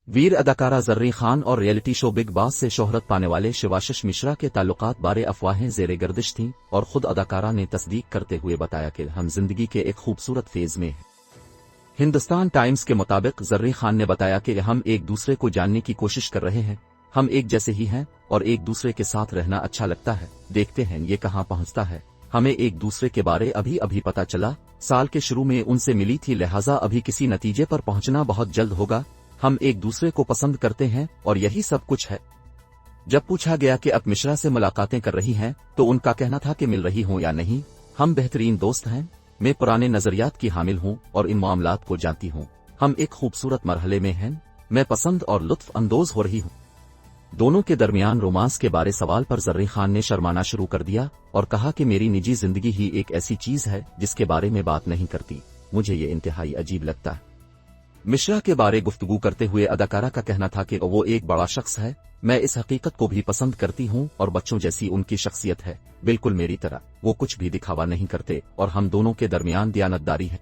ویر اداکارہ زریں خان اور reality show big باس سے شہرت پانے والے شیواشش مشرا کے تعلقات بارے افواہیں زیر گردش تھیں اور خود اداکارہ نے تصدیق کرتے ہوئے بتایا کہ ہم زندگی کے ایک خوبصورت فیز میں ہیں۔ ہندوستان ٹائمز کے مطابق زریں خان نے بتایا کہ ہم ایک دوسرے کو جاننے کی کوشش کر رہے ہیں، ہم ایک جیسے ہی ہیں اور ایک دوسرے کے ساتھ رہنا اچھا لگتا ہے، دیکھتے ہیں یہ کہاں پہنچتا ہے۔ ہمیں ایک دوسرے کے بارے ابھی پتا چلا، سال کے شروع میں ان سے ملی تھی، لہٰذا ابھی کسی نتیجے پر پہنچنا بہت جلد ہوگا۔ ہم ایک دوسرے کو پسند کرتے ہیں اور یہی سب کچھ ہے۔ جب پوچھا گیا کہ اب مشرا سے ملاقاتیں کر رہی ہیں تو ان کا کہنا تھا کہ مل رہی ہوں یا نہیں، ہم بہترین دوست ہیں، میں پرانے نظریات کی حامل ہوں اور ان معاملات کو جانتی ہوں، ہم ایک خوبصورت مرحلے میں ہیں، میں پسند اور لطف اندوز ہو رہی ہوں۔ دونوں کے درمیان رومانس کے بارے سوال پر زریں خان نے شرمانا شروع کر دیا اور کہا کہ میری نجی زندگی ہی ایک ایسی چیز ہے جس کے بارے میں بات نہیں کرتی، مجھے یہ انتہائی عجیب لگتا ہے۔ مشرا کے بارے گفتگو کرتے ہوئے اداکارہ کا کہنا تھا کہ وہ ایک بڑا شخص ہے، میں اس حقیقت کو بھی پسند کرتی ہوں اور بچوں جیسی ان کی شخصیت ہے، بالکل میری طرح، وہ کچھ بھی دکھاوا نہیں کرتے اور ہم دونوں کے درمیان دیانتداری ہے۔